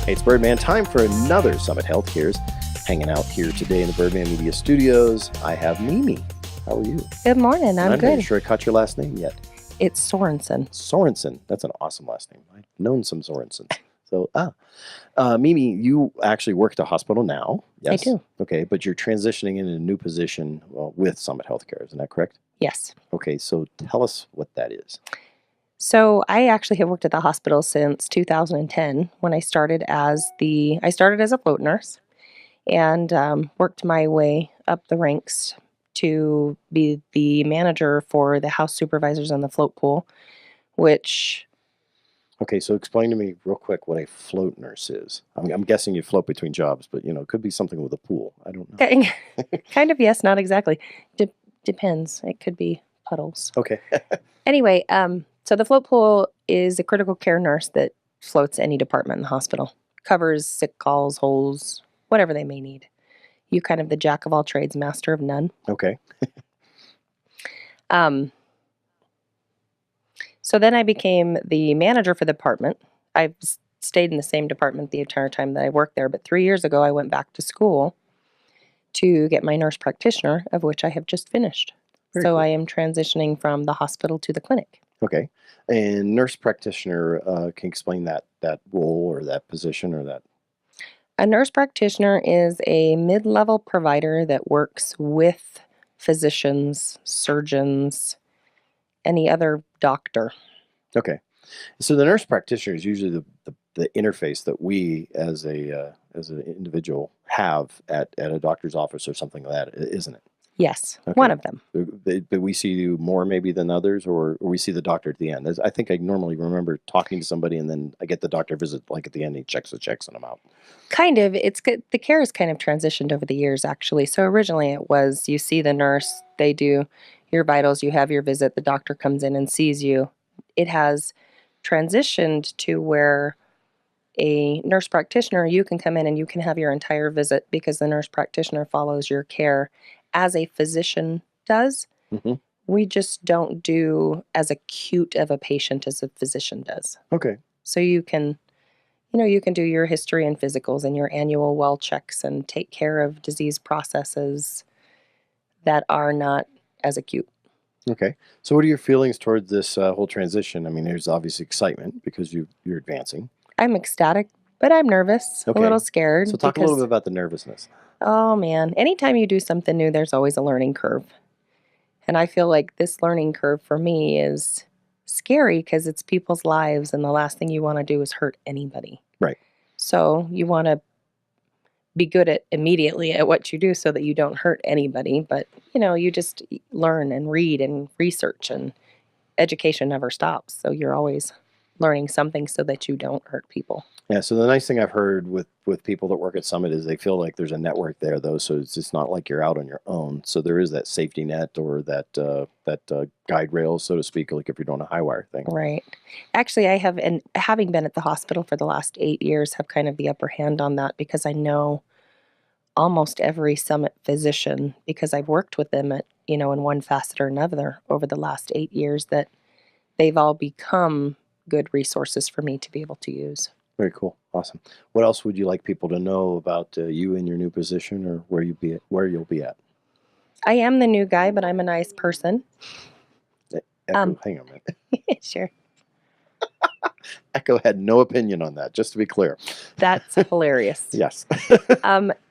Hey, it's Birdman. Time for another Summit Healthcare's. Hanging out here today in the Birdman Media Studios, I have Mimi. How are you? Good morning. I'm not good. even sure I caught your last name yet. It's Sorenson. Sorenson. That's an awesome last name. I've known some Sorensons. So, Mimi, you actually work at a hospital now. Yes? I do. Okay, but you're transitioning into a new position with Summit Healthcare. Isn't that correct? Yes. Okay, so tell us what that is. So I actually have worked at the hospital since 2010 when I started as a float nurse and worked my way up the ranks to be the manager for the house supervisors on the float pool, which Okay, so explain to me real quick what a float nurse is. I'm guessing you float between jobs, but it could be something with a pool. I don't know. kind of, yes, not exactly. Depends. It could be puddles. Okay. Anyway, so the float pool is a critical care nurse that floats any department in the hospital, covers sick calls, holes, whatever they may need. You kind of the jack of all trades, master of none. Okay. So then I became the manager for the department. I've stayed in the same department the entire time that I worked there, but 3 years ago I went back to school to get my nurse practitioner, of which I have just finished. Very So cool. I am transitioning from the hospital to the clinic. Okay. And nurse practitioner, can you explain that role or that position or that? A nurse practitioner is a mid-level provider that works with physicians, surgeons, any other doctor. Okay. So the nurse practitioner is usually the interface that we as an individual have at a doctor's office or something like that, isn't it? Yes, Okay. one of them. But we see you more maybe than others, or we see the doctor at the end. I think I normally remember talking to somebody, and then I get the doctor visit like at the end. He checks the checks and I'm out. Kind of. It's good. The care has kind of transitioned over the years, actually. So originally it was you see the nurse, they do your vitals, you have your visit, the doctor comes in and sees you. It has transitioned to where a nurse practitioner, you can come in and you can have your entire visit because the nurse practitioner follows your care as a physician does. Mm-hmm. We just don't do as acute of a patient as a physician does. Okay. So you can do your history and physicals and your annual well checks and take care of disease processes that are not as acute. Okay. So what are your feelings toward this whole transition? I mean, there's obviously excitement because you're advancing. I'm ecstatic, but I'm nervous, Okay. a little scared. So talk a little bit about the nervousness. Oh man, anytime you do something new, there's always a learning curve. And I feel like this learning curve for me is scary because it's people's lives and the last thing you want to do is hurt anybody. Right. So you want to be good immediately at what you do so that you don't hurt anybody. But, you just learn and read and research, and education never stops. So you're always learning something so that you don't hurt people. Yeah, so the nice thing I've heard with people that work at Summit is they feel like there's a network there, though, so it's just not like you're out on your own. So there is that safety net or that guide rail, so to speak, like if you're doing a high wire thing. Right. Actually, I have, and having been at the hospital for the last 8 years, have kind of the upper hand on that because I know almost every Summit physician because I've worked with them at, in one facet or another over the last 8 years, that they've all become good resources for me to be able to use. Very cool. Awesome. What else would you like people to know about you in your new position or where you'll be at? I am the new guy, but I'm a nice person. Echo, hang on a minute. Sure. Echo had no opinion on that, just to be clear. That's hilarious. Yes.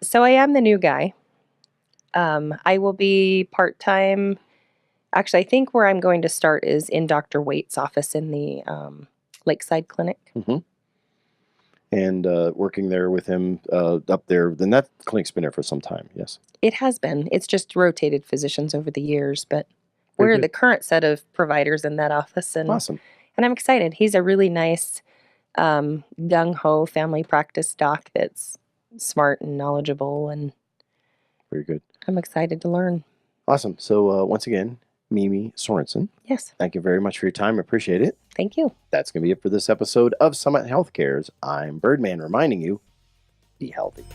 So I am the new guy. I will be part-time. Actually, I think where I'm going to start is in Dr. Waite's office in the Lakeside clinic. Mm-hmm. And working there with him up there, then that clinic's been there for some time, yes? It has been. It's just rotated physicians over the years, but we're the current set of providers in that office. And, awesome. And I'm excited. He's a really nice, gung-ho family practice doc that's smart and knowledgeable, and very good. I'm excited to learn. Awesome. So once again, Mimi Sorenson. Yes. Thank you very much for your time. I appreciate it. Thank you. That's going to be it for this episode of Summit Healthcare's I'm Birdman, reminding you, be healthy.